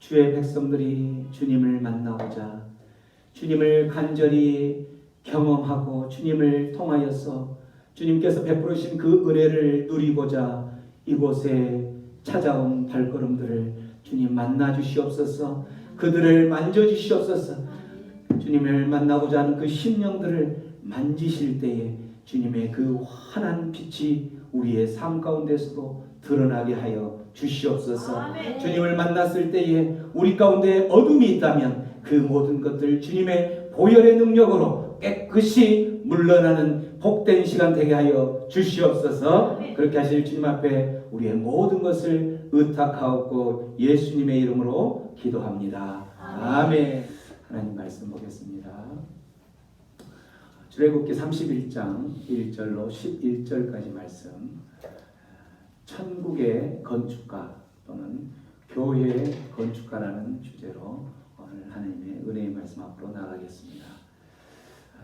주의 백성들이 주님을 만나고자 주님을 간절히 경험하고 주님을 통하여서 주님께서 베풀으신 그 은혜를 누리고자 이곳에 찾아온 발걸음들을 주님 만나 주시옵소서. 그들을 만져 주시옵소서. 주님을 만나고자 하는 그 심령들을 만지실 때에 주님의 그 환한 빛이 우리의 삶 가운데서도 드러나게 하여 주시옵소서. 아멘. 주님을 만났을 때에 우리 가운데 어둠이 있다면 그 모든 것들 주님의 보혈의 능력으로 깨끗이 물러나는 복된 시간 되게 하여 주시옵소서. 그렇게 하실 주님 앞에 우리의 모든 것을 의탁하옵고 예수님의 이름으로 기도합니다. 아멘. 하나님 말씀 보겠습니다. 출애굽기 31장 1절로 11절까지 말씀. 천국의 건축가 또는 교회의 건축가라는 주제로 오늘 하나님의 은혜의 말씀 앞으로 나가겠습니다.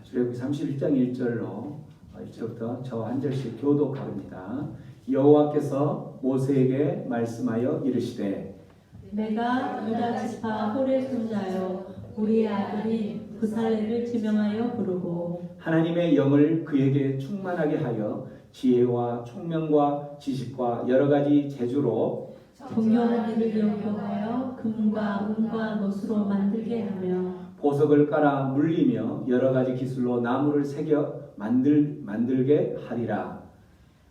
출애굽기 31장 1절로 1절부터 저와 한 절씩 교독합니다. 여호와께서 모세에게 말씀하여 이르시되 내가 유다 지파 홀의 손자여 우리의 아들이 부살레를 지명하여 부르고 하나님의 영을 그에게 충만하게 하여 지혜와 총명과 지식과 여러 가지 재주로 정교한 일을 영표하여 금과 은과 노수로 만들게 하며 보석을 깔아 물리며 여러 가지 기술로 나무를 새겨 만들게 하리라.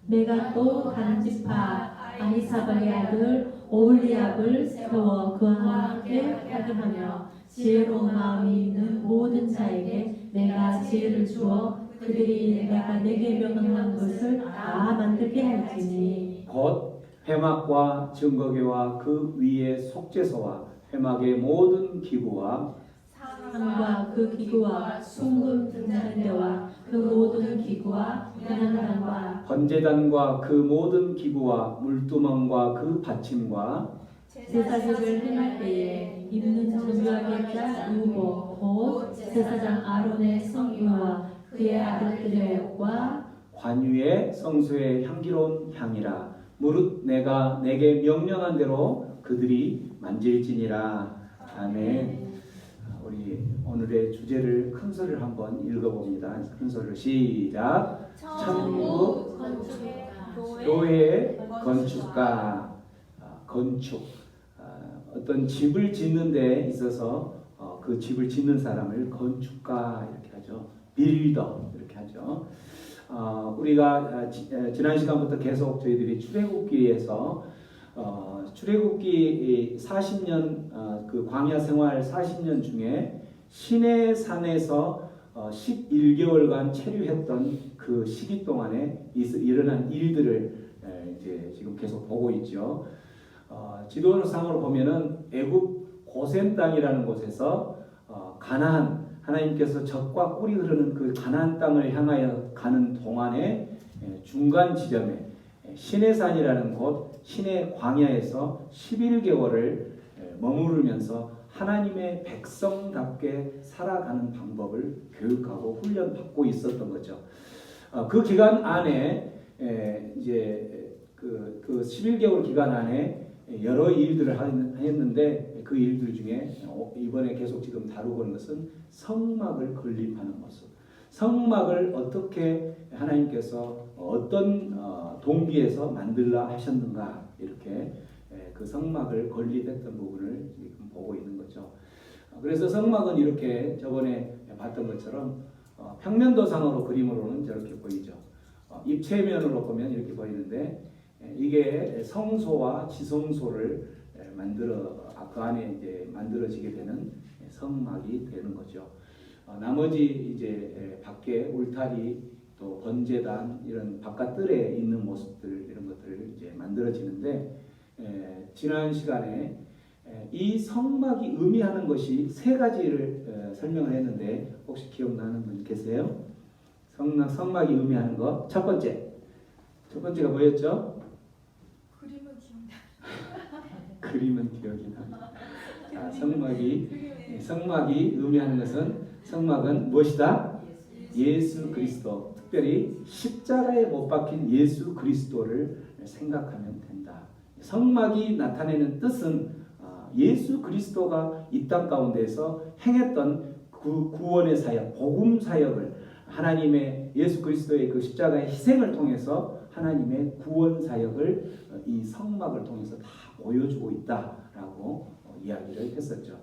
내가 또 단 지파 아히사발의 아들 오홀리압을 세워 그와 함께 하게 하며 지혜로운 마음이 있는 모든 자에게 내가 지혜를 주어 그들이 내가 내게 명령한 것을 다 만들게 할지니 곧 회막과 증거궤와 그 위에 속죄소와 회막의 모든 기구와 상과 그 기구와 숭금 등잔대와 그 모든 기구와 분향단과 번제단과 그 모든 기구와 물두멍과 그 받침과 제사직을 행할 때에 입는 정교하게 짠 의복 곧 제사장 아론의 성유와 그의 아들들의 옷과 관유의 성소의 향기로운 향이라. 무릇 내가 내게 명령한 대로 그들이 만질지니라. 아멘. 우리 오늘의 주제를 큰 소리를 한번 읽어봅니다. 큰 소리로 시작. 천국 교회 건축가. 건축. 어떤 집을 짓는 데 있어서 그 집을 짓는 사람을 건축가 이렇게 하죠. 빌더 이렇게 하죠. 우리가 지난 시간부터 계속 저희들이 출애굽기에서 출애굽기 40년 그 광야 생활 40년 중에 시내산에서 11개월간 체류했던 그 시기 동안에 일어난 일들을 이제 지금 계속 보고 있죠. 지도상으로 보면은 애굽 고센 땅이라는 곳에서 가나안 하나님께서 젖과 꿀이 흐르는 그 가나안 땅을 향하여 가는 동안에 중간 지점에 시내산이라는 곳 시내 광야에서 11개월을 머무르면서 하나님의 백성답게 살아가는 방법을 교육하고 훈련받고 있었던 거죠. 그 기간 안에 이제 그 11개월 기간 안에 여러 일들을 했는데 그 일들 중에 이번에 계속 지금 다루고 있는 것은 성막을 건립하는 모습. 성막을 어떻게 하나님께서 어떤 동기에서 만들라 하셨는가 이렇게 그 성막을 건립했던 부분을 지금 보고 있는 거죠. 그래서 성막은 이렇게 저번에 봤던 것처럼 평면도상으로 그림으로는 저렇게 보이죠. 입체면으로 보면 이렇게 보이는데 이게 성소와 지성소를 그 안에 이제 만들어지게 되는 성막이 되는 거죠. 나머지 이제 밖에 울타리 또 번제단 이런 바깥뜰에 있는 모습들 이런 것들을 이제 만들어지는데 지난 시간에 이 성막이 의미하는 것이 세 가지를 설명을 했는데 혹시 기억나는 분 계세요? 성막이 의미하는 것 첫 번째가 뭐였죠? 그림은 기억이 나. 성막이 의미하는 것은 성막은 무엇이다? 예수 그리스도, 특별히 십자가에 못 박힌 예수 그리스도를 생각하면 된다. 성막이 나타내는 뜻은 아니라 예수 그리스도가 이 땅 가운데서 행했던 그 구원의 사역, 복음 사역을 하나님의 예수 그리스도의 그 십자가의 희생을 통해서 하나님의 구원 사역을 이 성막을 통해서 다 보여주고 있다라고 이야기를 했었죠.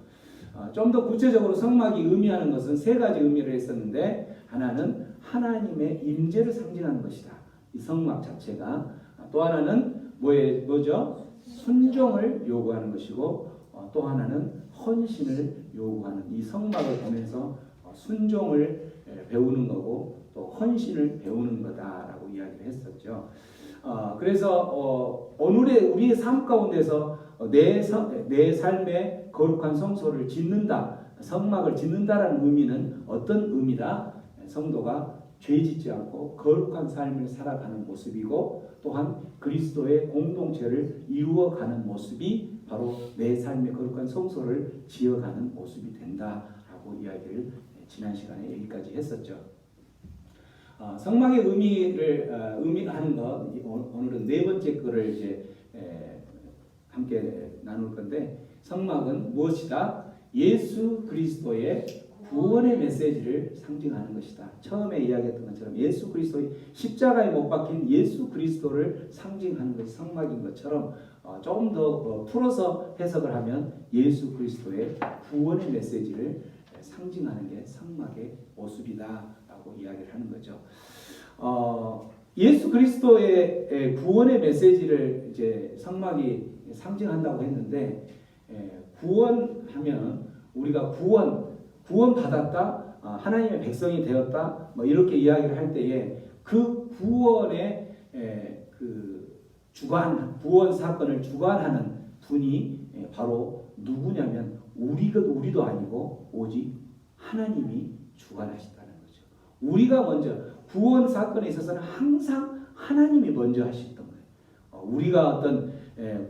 좀 더 구체적으로 성막이 의미하는 것은 세 가지 의미를 했었는데, 하나는 하나님의 임재를 상징하는 것이다. 이 성막 자체가. 또 하나는 뭐죠? 순종을 요구하는 것이고, 또 하나는 헌신을 요구하는, 이 성막을 보면서 순종을 배우는 거고 또 헌신을 배우는 거다라고 이야기를 했었죠. 그래서 오늘의 우리의 삶 가운데서 내 삶의 거룩한 성소를 짓는다, 성막을 짓는다라는 의미는 어떤 의미다? 성도가 죄 짓지 않고 거룩한 삶을 살아가는 모습이고, 또한 그리스도의 공동체를 이루어가는 모습이 바로 내 삶의 거룩한 성소를 지어가는 모습이 된다라고 이야기를 지난 시간에 여기까지 했었죠. 성막의 의미를 의미하는 것, 오늘은 네 번째 거를 이제 함께 나눌 건데, 성막은 무엇이다? 예수 그리스도의 구원의 메시지를 상징하는 것이다. 처음에 이야기했던 것처럼 예수 그리스도의 십자가에 못 박힌 예수 그리스도를 상징하는 것이 성막인 것처럼, 조금 더 풀어서 해석을 하면 예수 그리스도의 구원의 메시지를 상징하는 게 성막의 모습이다라고 이야기를 하는 거죠. 예수 그리스도의 구원의 메시지를 이제 성막이 상징한다고 했는데, 구원하면 우리가 구원 받았다, 하나님의 백성이 되었다, 뭐 이렇게 이야기를 할 때에 그 구원의 그 구원 사건을 주관하는 분이 바로 누구냐면 우리도 아니고 오직 하나님이 주관하신다는 거죠. 우리가 먼저 구원 사건에 있어서는 항상 하나님이 먼저 하셨던 거예요. 우리가 어떤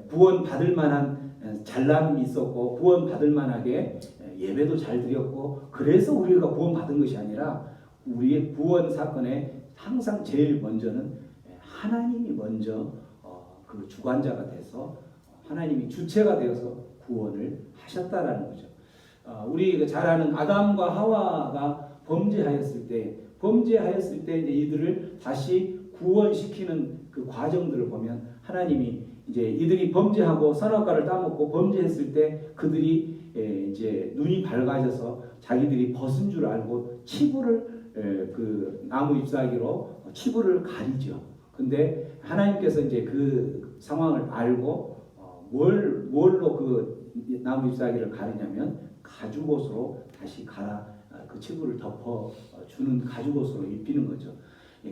구원 받을 만한 잘남이 있었고 구원 받을 만하게 예배도 잘 드렸고 그래서 우리가 구원 받은 것이 아니라, 우리의 구원 사건에 항상 제일 먼저는 하나님이 먼저 그 주관자가 돼서 하나님이 주체가 되어서 구원을 하셨다라는 거죠. 우리 잘 아는 아담과 하와가 범죄하였을 때 이제 이들을 다시 구원시키는 그 과정들을 보면, 하나님이 이제 이들이 범죄하고 선악과를 따먹고 범죄했을 때 그들이 이제 눈이 밝아져서 자기들이 벗은 줄 알고 치부를 그 나무 잎사귀로 치부를 가리죠. 근데 하나님께서 이제 그 상황을 알고 뭘로 그 나무 잎사귀를 가리냐면 가죽옷으로 다시 그 치부를 덮어 주는 가죽옷으로 입히는 거죠.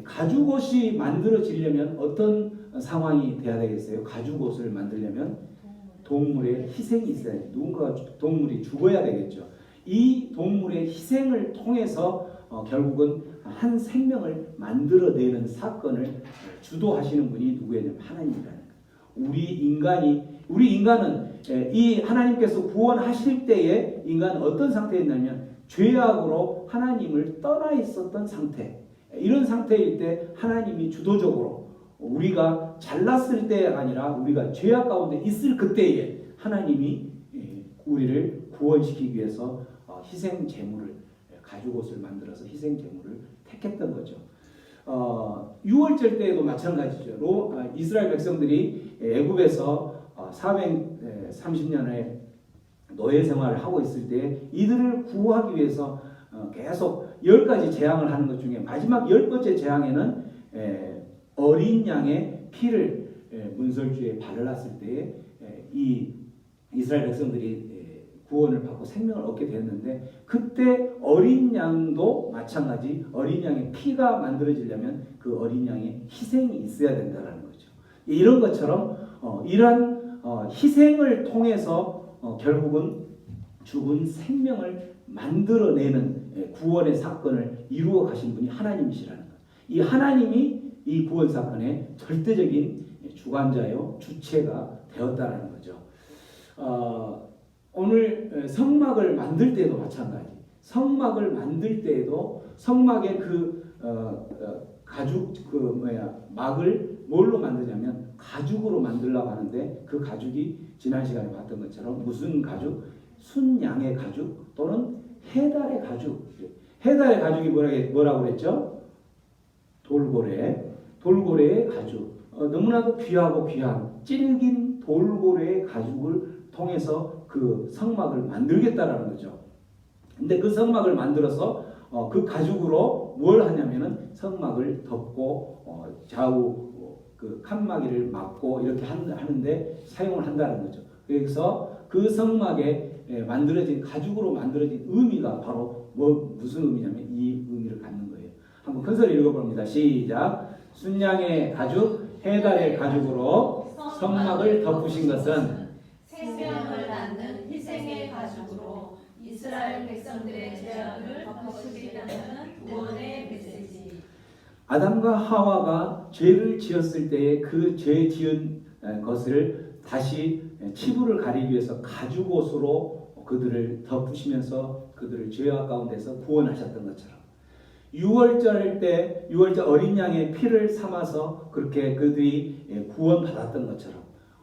가죽옷이 만들어지려면 어떤 상황이 돼야 되겠어요? 가죽옷을 만들려면 동물의 희생이 있어야 돼요. 누군가 동물이 죽어야 되겠죠. 이 동물의 희생을 통해서 결국은 한 생명을 만들어내는 사건을 주도하시는 분이 누구냐면 하나님이라는 거예요. 우리 인간은 이 하나님께서 구원하실 때에 인간은 어떤 상태였냐면 죄악으로 하나님을 떠나 있었던 상태. 이런 상태일 때 하나님이 주도적으로, 우리가 잘났을 때 아니라 우리가 죄악 가운데 있을 그때에 하나님이 우리를 구원시키기 위해서 희생 제물을, 가죽옷을 만들어서 희생 제물을 택했던 거죠. 유월절 때에도 마찬가지죠. 이스라엘 백성들이 애굽에서 430년의 노예 생활을 하고 있을 때 이들을 구하기 위해서 계속 10가지 재앙을 하는 것 중에 마지막 10번째 재앙에는 어린 양의 피를 문설주에 발랐을 때에 이 이스라엘 백성들이 구원을 받고 생명을 얻게 되었는데, 그때 어린 양도 마찬가지, 어린 양의 피가 만들어지려면 그 어린 양의 희생이 있어야 된다는 거죠. 이런 것처럼 이러한 희생을 통해서 결국은 죽은 생명을 만들어내는 구원의 사건을 이루어 가신 분이 하나님이시라는 거예요. 이 하나님이 이 구원 사건의 절대적인 주관자요, 주체가 되었다는 거죠. 오늘 성막을 만들 때도 마찬가지. 성막을 만들 때에도 성막의 그 가죽 막을 뭘로 만드냐면 가죽으로 만들려고 하는데 그 가죽이 지난 시간에 봤던 것처럼 무슨 가죽? 순양의 가죽 또는 해달의 가죽. 해달의 가죽이 뭐라고 그랬죠? 돌고래의 가죽. 너무나도 귀하고 귀한 질긴 돌고래의 가죽을 통해서 그 성막을 만들겠다라는 거죠. 근데 그 성막을 만들어서 그 가죽으로 뭘 하냐면은 성막을 덮고 좌우 그 칸막이를 막고 이렇게 하는데 사용을 한다는 거죠. 그래서 그 성막에 만들어진 가죽으로 만들어진 의미가 바로 무슨 의미냐면 이 의미를 갖는 거예요. 한번 큰 소리 읽어봅니다. 시작. 순양의 가죽, 해달의 가죽으로 성막을 덮으신 것은 생명을 낳는 희생의 가죽으로 이스라엘 백성들의 죄악을 덮으시리라는 구원의 메시지. 아담과 하와가 죄를 지었을 때에 그 죄 지은 것을 다시 치부를 가리기 위해서 가죽옷으로 그들을 덮으시면서 그들을 죄악 가운데서 구원하셨던 것처럼 6월절 어린 양의 피를 삼아서 그렇게 그들이 구원받았던 것처럼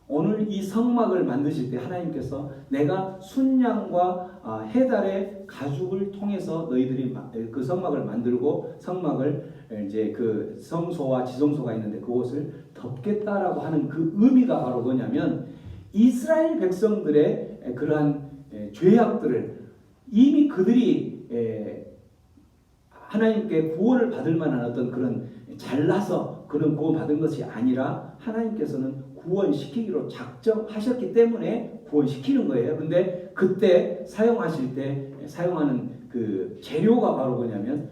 오늘 이 성막을 만드실 때 하나님께서 내가 순양과 해달의 가죽을 통해서 너희들이 그 성막을 만들고 성막을 이제 그 성소와 지성소가 있는데 그곳을 덮겠다라고 하는 그 의미가 바로 뭐냐면 이스라엘 백성들의 그러한 죄악들을 이미 그들이 하나님께 구원을 받을 만한 어떤 그런 잘나서 그런 구원받은 것이 아니라 하나님께서는 구원시키기로 작정하셨기 때문에 구원시키는 거예요. 근데 그때 사용하실 때 사용하는 그 재료가 바로 뭐냐면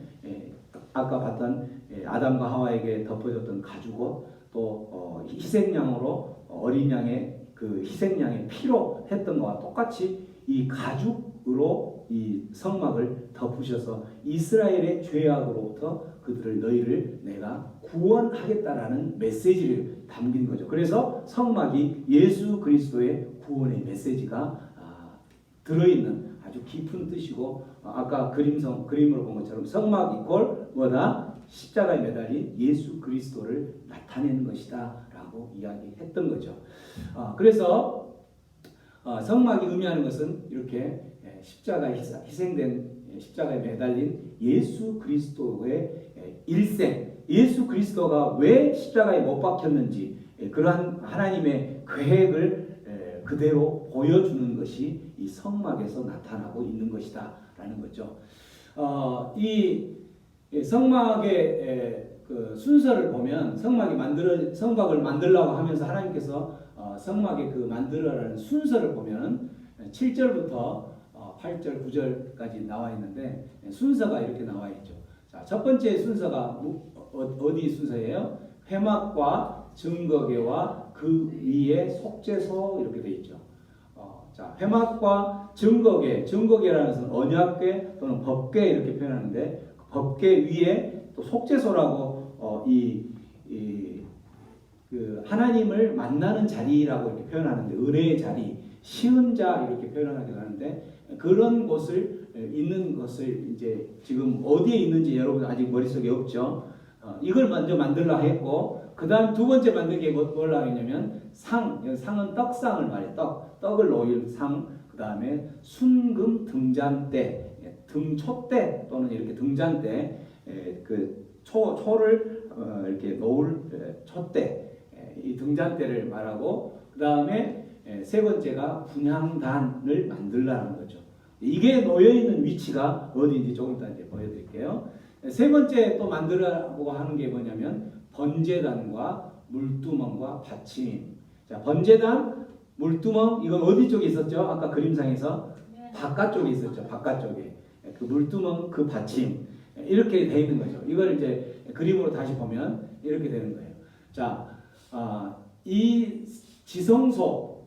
아까 봤던 아담과 하와에게 덮어졌던 가죽옷 또 희생양으로 어린 양의 그 희생양의 피로 했던 것과 똑같이 이 가죽으로 이 성막을 덮으셔서 이스라엘의 죄악으로부터 너희를 내가 구원하겠다라는 메시지를 담긴 거죠. 그래서 성막이 예수 그리스도의 구원의 메시지가 들어있는 아주 깊은 뜻이고 아까 그림으로 본 것처럼 성막 이꼴 뭐다? 십자가에 매달린 예수 그리스도를 나타내는 것이다 라고 이야기했던 거죠. 그래서 성막이 의미하는 것은 이렇게 십자가에 희생된 십자가에 매달린 예수 그리스도의 일생, 예수 그리스도가 왜 십자가에 못 박혔는지 그러한 하나님의 계획을 그대로 보여주는 것이 이 성막에서 나타나고 있는 것이다 라는 거죠. 이 성막의 그 순서를 보면 성막을 만들려고 하면서 하나님께서 성막의 그 만들어라는 순서를 보면 7절부터 8절, 9절까지 나와 있는데 순서가 이렇게 나와 있죠. 자, 첫 번째 순서가 어디 순서예요? 회막과 증거궤와 그 위에 속죄소 이렇게 돼 있죠. 자, 회막과 증거궤라는 것은 언약궤 또는 법궤 이렇게 표현하는데 법궤 위에 또 속죄소라고 그 하나님을 만나는 자리라고 이렇게 표현하는데 은혜의 자리, 쉬운 자 이렇게 표현하기도 하는데 그런 곳을 있는 것을 이제 지금 어디에 있는지 여러분 아직 머릿속에 없죠. 이걸 먼저 만들라 했고 그 다음 두 번째 만든 게 뭐라 했냐면 상은 떡상을 말해 떡을 놓일 상, 그 다음에 순금 등잔대, 등촛대 또는 이렇게 등잔대, 그 초를 이렇게 놓을 촛대, 이 등잔대를 말하고 그 다음에 세 번째가 분향단을 만들라는 거죠. 이게 놓여 있는 위치가 어디인지 조금 이따 이제 보여드릴게요. 세 번째 또 만들라고 하는 게 뭐냐면 번제단과 물두멍과 받침. 자, 번제단, 물두멍 이건 어디 쪽에 있었죠? 아까 그림상에서 바깥쪽에 있었죠. 바깥쪽에 그 물두멍, 그 받침 이렇게 돼 있는 거죠. 이걸 이제 그림으로 다시 보면 이렇게 되는 거예요. 자, 이 지성소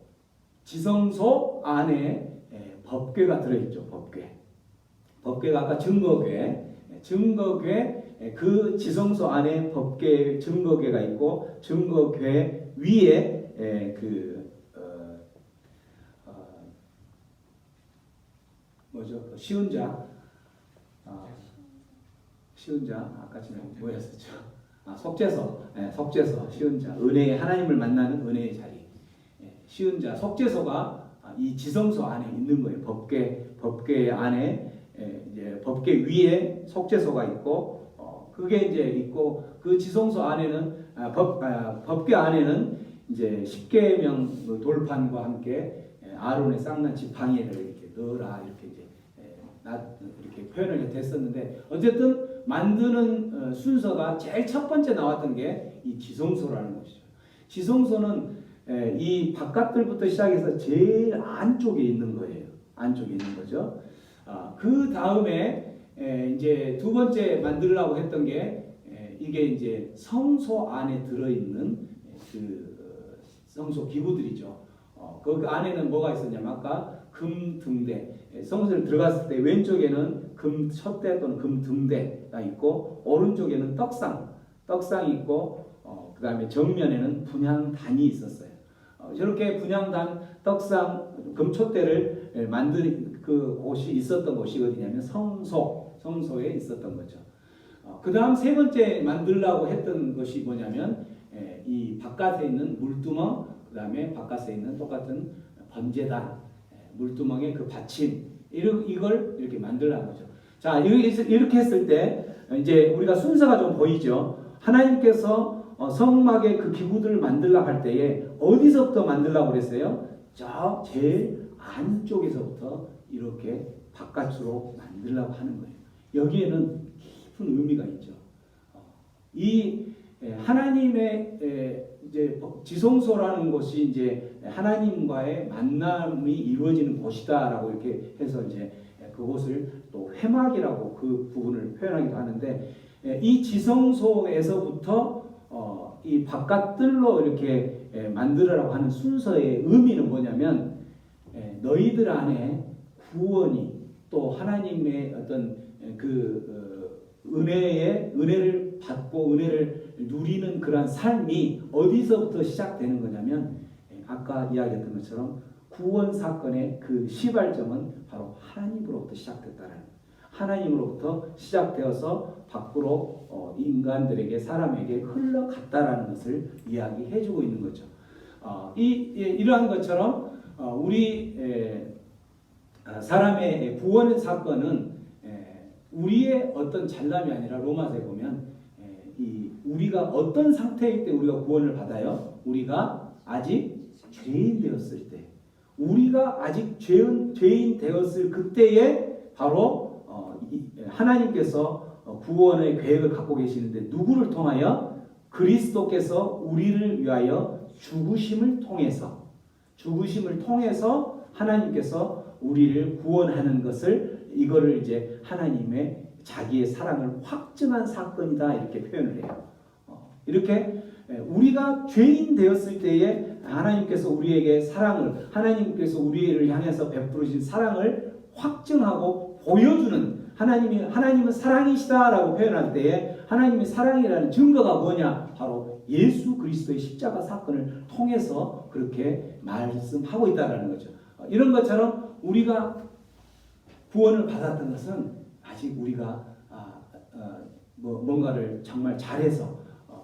안에 법궤가 들어있죠. 법궤가 아까 증거궤 그 지성소 안에 증거궤가 있고 증거궤 위에 시운자 아까 전에 뭐였었죠? 속죄소, 속죄소, 시은자, 은혜의 하나님을 만나는 은혜의 자리. 시은자, 속죄소가 이 지성소 안에 있는 거예요. 법궤 안에 이제 법궤 위에 속죄소가 있고, 그게 이제 있고 그 지성소 안에는 법궤 안에는 이제 십계명 돌판과 함께 아론의 쌍난 지팡이를 이렇게 넣어라 이렇게 이제 이렇게 표현을 했었는데 어쨌든 만드는 순서가 제일 첫 번째 나왔던 게 이 지성소라는 것이죠. 지성소는 이 바깥들부터 시작해서 제일 안쪽에 있는 거예요. 안쪽에 있는 거죠. 그 다음에 이제 두 번째 만들려고 했던 게 이게 이제 성소 안에 들어있는 그 성소 기구들이죠. 그 안에는 뭐가 있었냐면 아까 금 등대, 성소를 들어갔을 때 왼쪽에는 금 촛대 또는 금 등대가 있고 오른쪽에는 떡상이 있고 그 다음에 정면에는 분향단이 있었어요. 저렇게 분향단, 떡상, 금 촛대를 만든 그 곳이 있었던 곳이 어디냐면 성소에 있었던 거죠. 그 다음 세 번째 만들려고 했던 것이 뭐냐면 이 바깥에 있는 물두멍, 그 다음에 바깥에 있는 똑같은 번제단, 물두멍의 그 받침, 이걸 이렇게 만들라는 거죠. 자, 이렇게 했을 때 이제 우리가 순서가 좀 보이죠. 하나님께서 성막의 그 기구들을 만들려고 할 때에 어디서부터 만들려고 그랬어요? 저 제일 안쪽에서부터 이렇게 바깥으로 만들려고 하는 거예요. 여기에는 깊은 의미가 있죠. 이 하나님의 이제 지성소라는 곳이 이제 하나님과의 만남이 이루어지는 곳이다라고 이렇게 해서 이제 그곳을 또 회막이라고 그 부분을 표현하기도 하는데 이 지성소에서부터 이 바깥들로 이렇게 만들으라고 하는 순서의 의미는 뭐냐면 너희들 안에 구원이 또 하나님의 어떤 그 은혜를 받고 은혜를 누리는 그런 삶이 어디서부터 시작되는 거냐면 아까 이야기했던 것처럼 구원 사건의 그 시발점은 바로 하나님으로부터 시작됐다는 거예요. 하나님으로부터 시작되어서 밖으로 인간들에게 사람에게 흘러갔다라는 것을 이야기해주고 있는 거죠. 이러한 것처럼 우리 사람의 구원 사건은 우리의 어떤 잘남이 아니라 로마서에 보면 우리가 어떤 상태일 때 우리가 구원을 받아요? 우리가 아직 죄인 되었을 때, 우리가 아직 죄인 되었을 그때에 바로 하나님께서 구원의 계획을 갖고 계시는데 누구를 통하여? 그리스도께서 우리를 위하여 죽으심을 통해서 하나님께서 우리를 구원하는 것을 이거를 이제 하나님의 자기의 사랑을 확증한 사건이다 이렇게 표현을 해요. 이렇게 우리가 죄인 되었을 때에 하나님께서 우리에게 하나님께서 우리를 향해서 베푸르신 사랑을 확증하고 보여주는 하나님은 사랑이시다라고 표현할 때에 하나님의 사랑이라는 증거가 뭐냐? 바로 예수 그리스도의 십자가 사건을 통해서 그렇게 말씀하고 있다라는 거죠. 이런 것처럼 우리가 구원을 받았던 것은 아직 우리가 뭔가를 정말 잘해서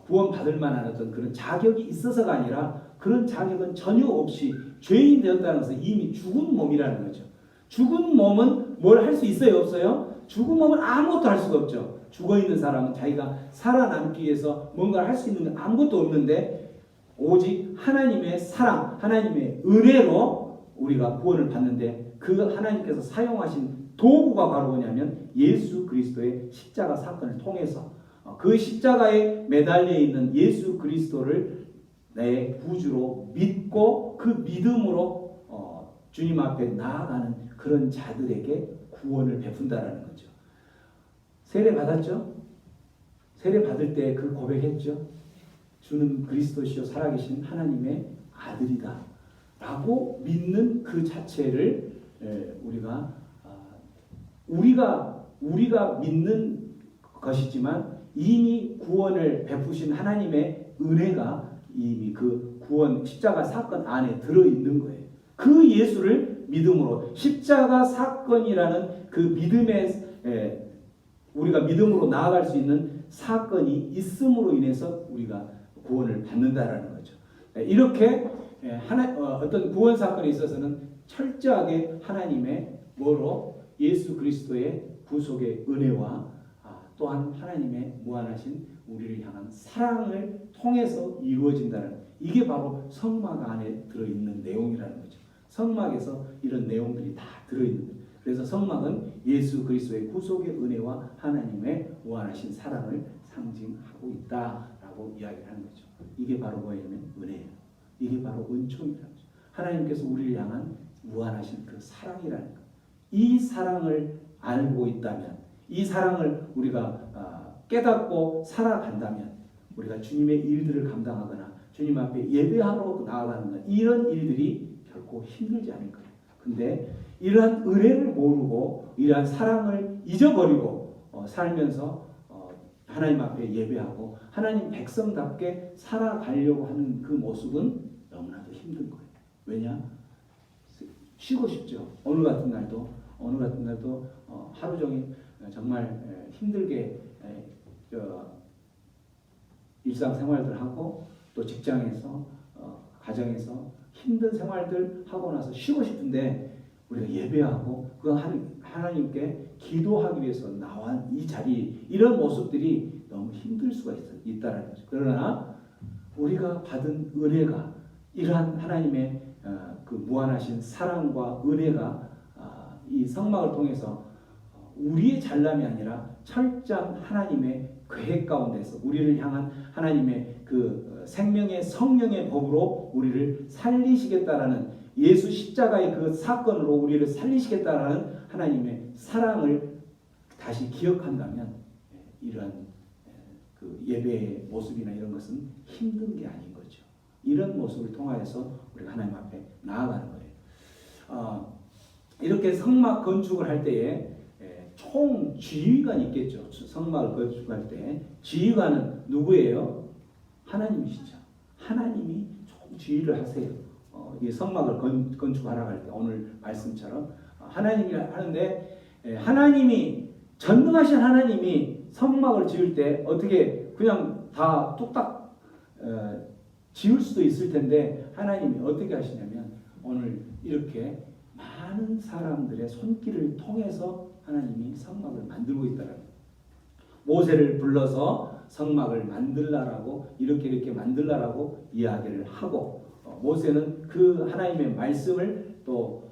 구원받을 만한 어떤 그런 자격이 있어서가 아니라 그런 자격은 전혀 없이 죄인 되었다는 것은 이미 죽은 몸이라는 거죠. 죽은 몸은 뭘 할 수 있어요? 없어요? 죽은 몸은 아무것도 할 수가 없죠. 죽어있는 사람은 자기가 살아남기 위해서 뭔가를 할 수 있는 게 아무것도 없는데 오직 하나님의 사랑, 하나님의 은혜로 우리가 구원을 받는데 그 하나님께서 사용하신 도구가 바로 뭐냐면 예수 그리스도의 십자가 사건을 통해서 그 십자가에 매달려 있는 예수 그리스도를 내 구주로 믿고 그 믿음으로 주님 앞에 나아가는 그런 자들에게 구원을 베푼다라는 거죠. 세례 받았죠? 세례 받을 때 그 고백했죠? 주는 그리스도시요 살아계신 하나님의 아들이다 라고 믿는 그 자체를 우리가 믿는 것이지만 이미 구원을 베푸신 하나님의 은혜가 이미 그 구원 십자가 사건 안에 들어있는 거예요. 그 예수를 믿음으로 십자가 사건이라는 그 믿음의 우리가 믿음으로 나아갈 수 있는 사건이 있음으로 인해서 우리가 구원을 받는다라는 거죠. 이렇게 어떤 구원 사건에 있어서는 철저하게 하나님의 뭐로 예수 그리스도의 구속의 은혜와 또한 하나님의 무한하신 우리를 향한 사랑을 통해서 이루어진다는, 이게 바로 성막 안에 들어있는 내용이라는 거죠. 성막에서 이런 내용들이 다 들어있는 거예요. 그래서 성막은 예수 그리스도의 구속의 은혜와 하나님의 무한하신 사랑을 상징하고 있다라고 이야기를 하는 거죠. 이게 바로 뭐냐면 은혜예요. 이게 바로 은총이라는 거죠. 하나님께서 우리를 향한 무한하신 그 사랑이라는 것. 이 사랑을 알고 있다면, 이 사랑을 우리가 깨닫고 살아간다면, 우리가 주님의 일들을 감당하거나 주님 앞에 예배하러 나아가는 것, 이런 일들이 결코 힘들지 않을 거예요. 근데 이러한 은혜를 모르고 이러한 사랑을 잊어버리고 살면서 하나님 앞에 예배하고 하나님 백성답게 살아가려고 하는 그 모습은 너무나도 힘든 거예요. 왜냐? 쉬고 싶죠. 오늘 같은 날도 하루 종일 정말 힘들게 일상생활들 하고 또 직장에서 가정에서 힘든 생활들 하고 나서 쉬고 싶은데 우리가 예배하고 그 하나님께 기도하기 위해서 나온 이 자리, 이런 모습들이 너무 힘들 수가 있다는 거죠. 그러나 우리가 받은 은혜가, 이러한 하나님의 그 무한하신 사랑과 은혜가 이 성막을 통해서 우리의 잘남이 아니라 철저한 하나님의 계획 가운데서 우리를 향한 하나님의 그 생명의 성령의 법으로 우리를 살리시겠다라는, 예수 십자가의 그 사건으로 우리를 살리시겠다라는 하나님의 사랑을 다시 기억한다면 이러한 그 예배의 모습이나 이런 것은 힘든 게 아닌 거죠. 이런 모습을 통하여서 우리가 하나님 앞에 나아가는 거예요. 이렇게 성막 건축을 할 때에 총 지휘관이 있겠죠. 성막을 건축할 때 지휘관은 누구예요? 하나님이시죠. 하나님이 총 지휘를 하세요. 이 성막을 건축하라고 할 때 오늘 말씀처럼 하나님이 하는데, 하나님이 전능하신 하나님이 성막을 지을 때 어떻게 그냥 다 뚝딱 지을 수도 있을 텐데, 하나님이 어떻게 하시냐면 오늘 이렇게 많은 사람들의 손길을 통해서 하나님이 성막을 만들고 있다는 거예요. 모세를 불러서 성막을 만들라라고, 이렇게 만들라라고 이야기를 하고, 모세는 그 하나님의 말씀을 또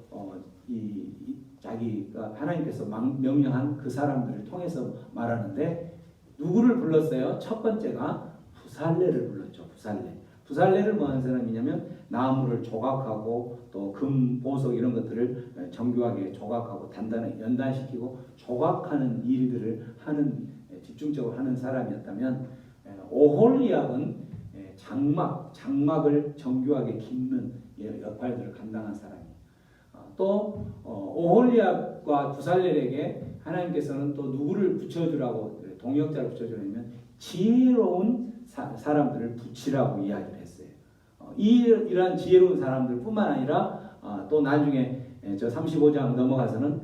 자기가 하나님께서 명령한 그 사람들을 통해서 말하는데, 누구를 불렀어요? 첫 번째가 부살레를 불렀죠. 부살레를 뭐 하는 사람이냐면 나무를 조각하고 또 금, 보석 이런 것들을 정교하게 조각하고 단단하게 연단시키고 조각하는 일들을 집중적으로 하는 사람이었다면, 오홀리압은 장막을 정교하게 깃는 역할들을 감당한 사람이에요. 또 오홀리압과 부살렐에게 하나님께서는 또 누구를 붙여주라고, 동역자를 붙여주냐면 지혜로운 사람들을 붙이라고 이야기를 했어요. 이러한 지혜로운 사람들 뿐만 아니라 또 나중에 저 35장 넘어가서는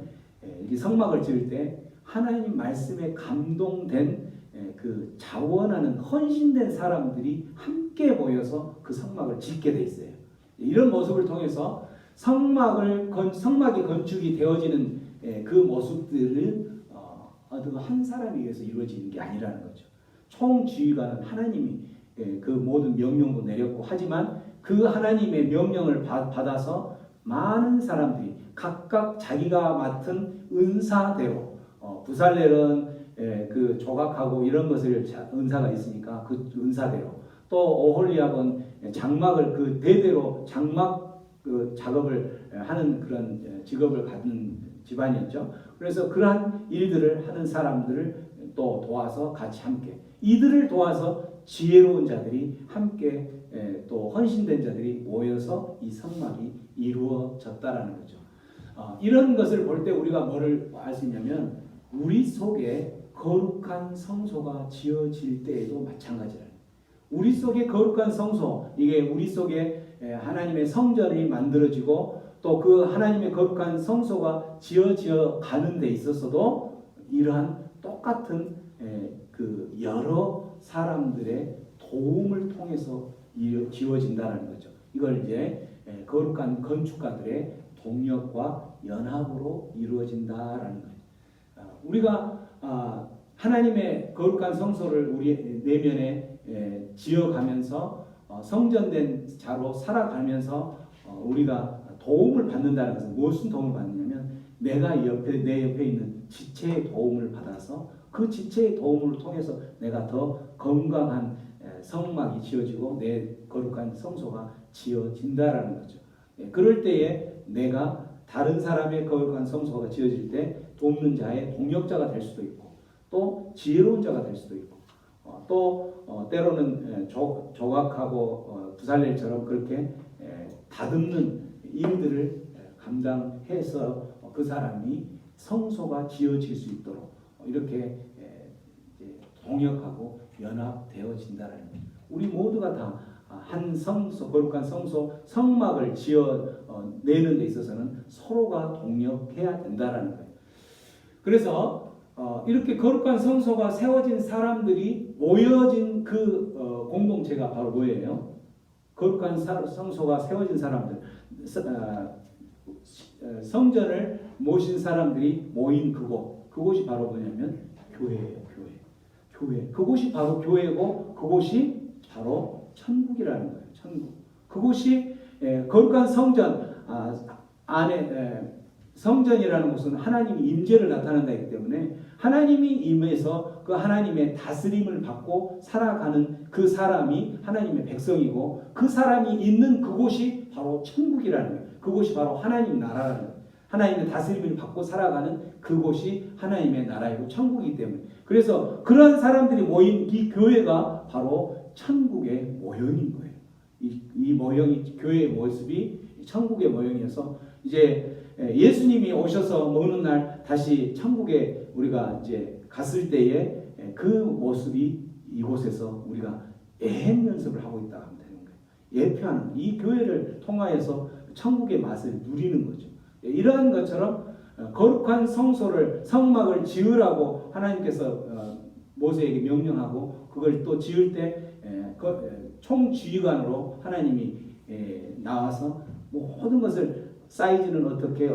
이 성막을 지을 때 하나님 말씀에 감동된 그 자원하는 헌신된 사람들이 함께 모여서 그 성막을 짓게 돼 있어요. 이런 모습을 통해서 성막이 건축이 되어지는 그 모습들은 어느 한 사람에 의해서 이루어지는 게 아니라는 거죠. 총지휘관은 하나님이 그 모든 명령도 내렸고, 하지만 그 하나님의 명령을 받아서 많은 사람들이 각각 자기가 맡은 은사대로, 부살렐은 그 조각하고 이런 것을 은사가 있으니까 그 은사대로, 또 오홀리압은 장막을 그 대대로 장막 그 작업을 하는 그런 직업을 갖는 집안이었죠. 그래서 그러한 일들을 하는 사람들을 또 도와서 같이 함께, 이들을 도와서 지혜로운 자들이 함께 또 헌신된 자들이 모여서 이 성막이 이루어졌다라는 거죠. 이런 것을 볼 때 우리가 뭐를 알 수 있냐면, 우리 속에 거룩한 성소가 지어질 때에도 마찬가지라. 우리 속에 거룩한 성소, 이게 우리 속에 하나님의 성전이 만들어지고 또 그 하나님의 거룩한 성소가 지어져 가는 데 있어서도 이러한 똑같은 그 그 여러 사람들의 도움을 통해서 지어진다는 거죠. 이걸 이제 거룩한 건축가들의 동력과 연합으로 이루어진다라는 거예요. 우리가 하나님의 거룩한 성소를 우리 내면에 지어가면서 성전된 자로 살아가면서 우리가 도움을 받는다는 것은 무슨 도움을 받느냐면 내 옆에 있는 지체의 도움을 받아서 그 지체의 도움을 통해서 내가 더 건강한 성막이 지어지고 내 거룩한 성소가 지어진다라는 거죠. 그럴 때에 내가 다른 사람의 거룩한 성소가 지어질 때 돕는 자의 동력자가 될 수도 있고 또 지혜로운 자가 될 수도 있고 또 때로는 조각하고 부살렐처럼 그렇게 다듬는 일들을 감당해서 그 사람이 성소가 지어질 수 있도록 이렇게 동역하고 연합되어진다는 거예요. 우리 모두가 다 한 성소, 거룩한 성소, 성막을 지어내는 데 있어서는 서로가 동역해야 된다는 거예요. 그래서 이렇게 거룩한 성소가 세워진 사람들이 모여진 그 공동체가 바로 뭐예요? 거룩한 성소가 세워진 사람들, 성전을 모신 사람들이 모인 그곳이 바로 뭐냐면 교회예요. 교회. 그곳이 바로 교회고 그곳이 바로 천국이라는 거예요. 천국. 그곳이 거룩한 성전 안에 성전이라는 것은 하나님의 임재를 나타낸다기 때문에 하나님이 임해서 그 하나님의 다스림을 받고 살아가는 그 사람이 하나님의 백성이고 그 사람이 있는 그곳이 바로 천국이라는 거예요. 그곳이 바로 하나님 나라라는 거예요. 하나님의 다스림을 받고 살아가는 그곳이 하나님의 나라이고 천국이기 때문에 그래서 그런 사람들이 모인 이 교회가 바로 천국의 모형인 거예요. 이 모형이 교회의 모습이 천국의 모형이어서 이제 예수님이 오셔서 어느 날 다시 천국에 우리가 이제 갔을 때에 그 모습이 이곳에서 우리가 예행 연습을 하고 있다 하면 되는 거예요. 예표하는 이 교회를 통하여서 천국의 맛을 누리는 거죠. 이러한 것처럼 거룩한 성막을 지으라고 하나님께서 모세에게 명령하고 그걸 또 지을 때 총지휘관으로 하나님이 나와서 모든 것을 사이즈는 어떻게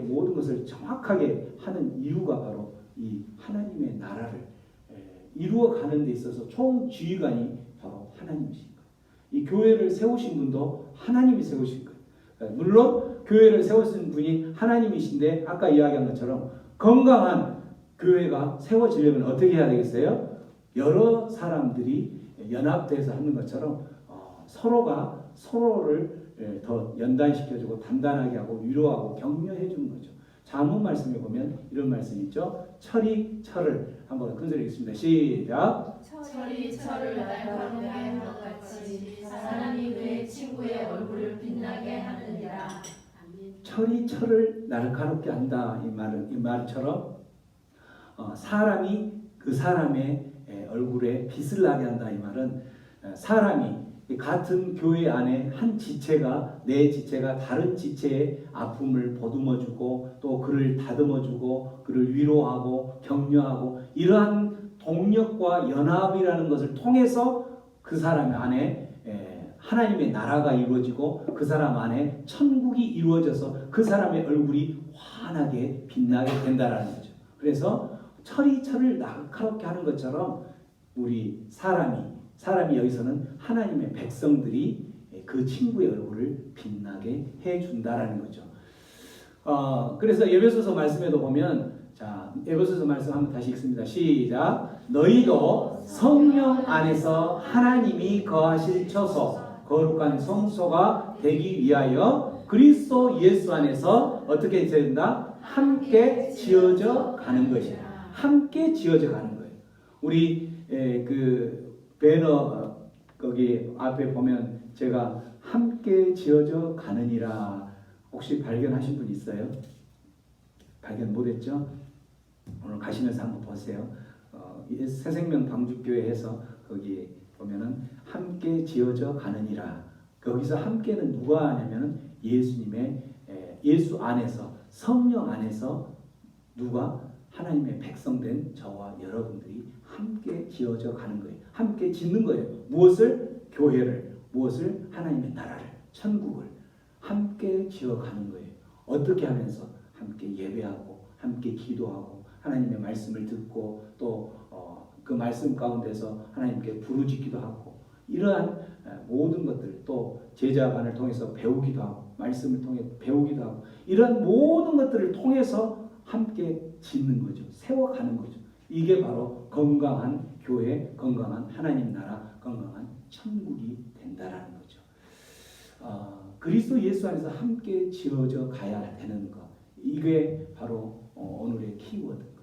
모든 것을 정확하게 하는 이유가 바로 이 하나님의 나라를 이루어가는 데 있어서 총지휘관이 바로 하나님이신 거예요. 이 교회를 세우신 분도 하나님이 세우신 거예요. 물론 교회를 세우신 분이 하나님이신데 아까 이야기한 것처럼 건강한 교회가 세워지려면 어떻게 해야 되겠어요? 여러 사람들이 연합돼서 하는 것처럼 서로가 서로를 더 연단시켜주고 단단하게 하고 위로하고 격려해 주는 거죠. 잠언 말씀에 보면 이런 말씀이 있죠. 철이 철을 한번 큰 소리 읽습니다. 시작. 철이 철을 날카롭게 하는 것 같이 사람이 그의 친구의 얼굴을 빛나게 하느니라. 철이 철을 날카롭게 한다. 이 말처럼 사람이 그 사람의 얼굴에 빛을 나게 한다. 이 말은 사람이 같은 교회 안에 한 지체가 내 지체가 다른 지체의 아픔을 보듬어주고 또 그를 다듬어주고 그를 위로하고 격려하고 이러한 동력과 연합이라는 것을 통해서 그 사람 안에 하나님의 나라가 이루어지고 그 사람 안에 천국이 이루어져서 그 사람의 얼굴이 환하게 빛나게 된다라는 거죠. 그래서 철이 철을 날카롭게 하는 것처럼 우리 사람이 여기서는 하나님의 백성들이 그 친구의 얼굴을 빛나게 해준다라는 거죠. 그래서 에베소서 말씀에도 보면 자 에베소서 말씀 한번 다시 읽습니다. 시작. 너희도 성령 안에서 하나님이 거하실 처소 거룩한 성소가 되기 위하여 그리스도 예수 안에서 어떻게 된다? 함께 지어져 가는 것이야. 함께 지어져 가는 거예요. 우리 그 배너 거기 앞에 보면 제가 함께 지어져 가느니라 혹시 발견하신 분 있어요? 발견 못했죠? 오늘 가시면서 한번 보세요. 새생명 방주교회에서 거기 보면은 함께 지어져 가느니라. 거기서 함께는 누가 하냐면은 예수님의 예수 안에서 성령 안에서 누가 하나님의 백성된 저와 여러분들이 함께 지어져 가는 거예요. 함께 짓는 거예요. 무엇을? 교회를, 무엇을? 하나님의 나라를, 천국을 함께 지어가는 거예요. 어떻게 하면서? 함께 예배하고 함께 기도하고 하나님의 말씀을 듣고 또 그 말씀 가운데서 하나님께 부르짖기도 하고 이러한 모든 것들 또 제자반을 통해서 배우기도 하고 말씀을 통해 배우기도 하고 이런 모든 것들을 통해서 함께 짓는 거죠. 세워가는 거죠. 이게 바로 건강한 교회, 건강한 하나님 나라, 건강한 천국이 된다라는 거죠. 그리스도 예수 안에서 함께 지어져 가야 되는 것. 이게 바로 오늘의 키워드인 거예요.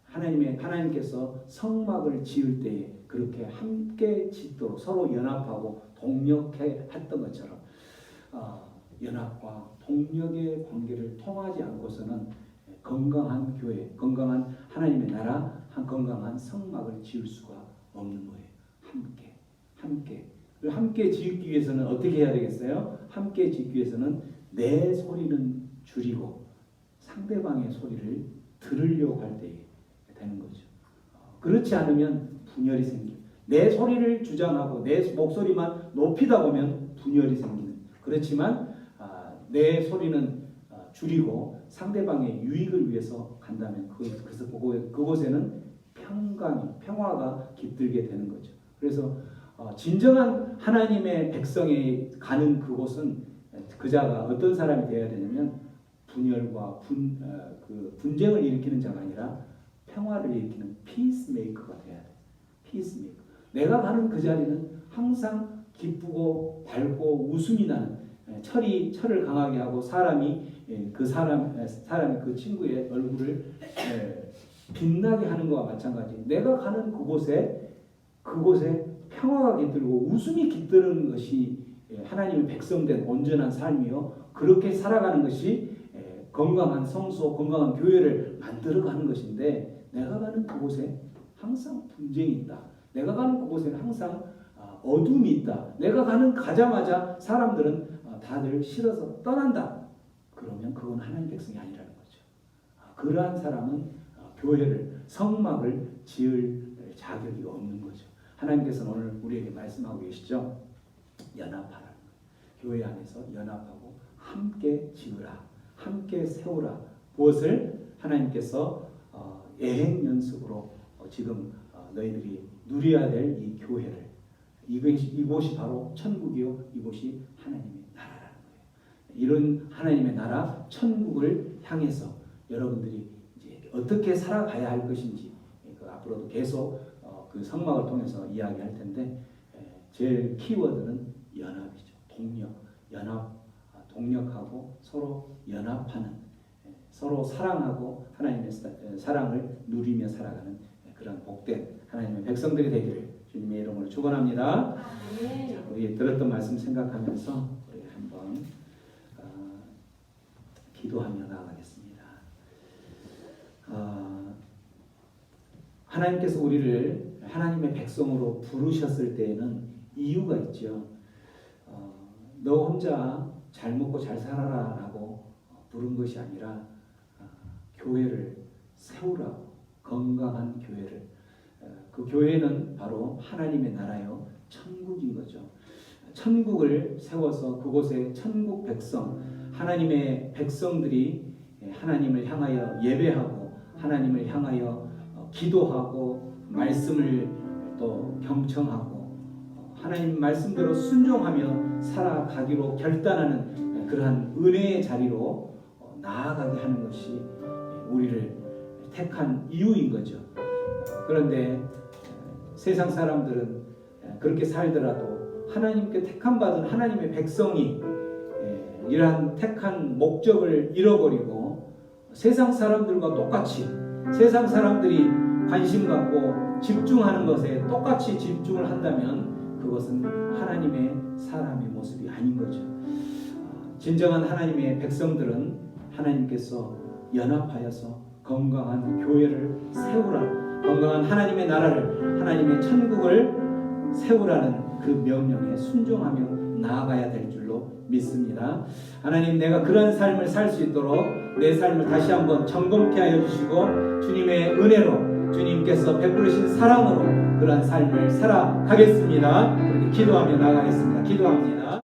하나님께서 성막을 지을 때에 그렇게 함께 짓도록 서로 연합하고 동력해 했던 것처럼 연합과 동력의 관계를 통하지 않고서는 건강한 교회, 건강한 하나님의 나라, 건강한 성막을 지을 수가 없는 거예요. 함께 짓기 위해서는 어떻게 해야 되겠어요? 함께 짓기 위해서는 내 소리는 줄이고 상대방의 소리를 들으려고 할 때에 되는 거죠. 그렇지 않으면 분열이 생겨요. 내 소리를 주장하고 내 목소리만 높이다 보면 분열이 생기는. 그렇지만 내 소리는 줄이고 상대방의 유익을 위해서 간다면 그래서 그곳에는 평화가 깃들게 되는 거죠. 그래서 진정한 하나님의 백성이 가는 그곳은 그자가 어떤 사람이 되어야 되냐면 분열과 분쟁을 일으키는 자가 아니라 평화를 일으키는 피스메이커가 되어야 돼. 피스메이커. 내가 가는 그 자리는 항상 기쁘고 밝고 웃음이 나는 철을 강하게 하고 사람이 그 친구의 얼굴을 빛나게 하는 것과 마찬가지. 내가 가는 그곳에 평화가 깃들고 웃음이 깃드는 것이 하나님의 백성된 온전한 삶이요. 그렇게 살아가는 것이 건강한 성소, 건강한 교회를 만들어가는 것인데 내가 가는 그곳에 항상 분쟁이 있다. 내가 가는 그곳에는 항상 어둠이 있다. 내가 가자마자 사람들은 다들 싫어서 떠난다. 그러면 그건 하나님 백성이 아니라는 거죠. 그러한 사람은 교회를, 성막을 지을 자격이 없는 거죠. 하나님께서는 오늘 우리에게 말씀하고 계시죠. 연합하라는 거예요. 교회 안에서 연합하고 함께 지으라. 함께 세우라. 무엇을? 하나님께서 예행 연습으로 지금 너희들이 누려야 될 이 교회를 이곳이 바로 천국이요. 이곳이 하나님의 나라라는 거예요. 이런 하나님의 나라, 천국을 향해서 여러분들이 이제 어떻게 살아가야 할 것인지 앞으로도 계속 그 성막을 통해서 이야기할 텐데 제일 키워드는 연합이죠. 동력하고 서로 연합하는, 서로 사랑하고 하나님의 사랑을 누리며 살아가는 그런 복된 하나님의 백성들이 되기를 주님의 이름으로 축원합니다. 자, 우리 들었던 말씀 생각하면서 우리 한번 기도하며 나아가겠습니다. 하나님께서 우리를 하나님의 백성으로 부르셨을 때에는 이유가 있죠. 너 혼자 잘 먹고 잘 살아라 라고 부른 것이 아니라 교회를 세우라고, 건강한 교회를. 그 교회는 바로 하나님의 나라요, 천국인 거죠. 천국을 세워서 그곳에 천국 백성, 하나님의 백성들이 하나님을 향하여 예배하고 하나님을 향하여 기도하고 말씀을 또 경청하고 하나님 말씀대로 순종하며 살아가기로 결단하는 그러한 은혜의 자리로 나아가게 하는 것이 우리를 택한 이유인 거죠. 그런데 세상 사람들은 그렇게 살더라도 하나님께 택함받은 하나님의 백성이 이러한 택한 목적을 잃어버리고 세상 사람들과 똑같이 세상 사람들이 관심 갖고 집중하는 것에 똑같이 집중을 한다면 그것은 하나님의 사람의 모습이 아닌 거죠. 진정한 하나님의 백성들은 하나님께서 연합하여서 건강한 교회를 세우라, 건강한 하나님의 나라를, 하나님의 천국을 세우라는 그 명령에 순종하며 나아가야 될 줄로 믿습니다. 하나님, 내가 그러한 삶을 살 수 있도록 내 삶을 다시 한번 점검케 하여 주시고 주님의 은혜로 주님께서 베푸르신 사랑으로 그러한 삶을 살아가겠습니다. 우리 기도하며 나가겠습니다. 기도합니다.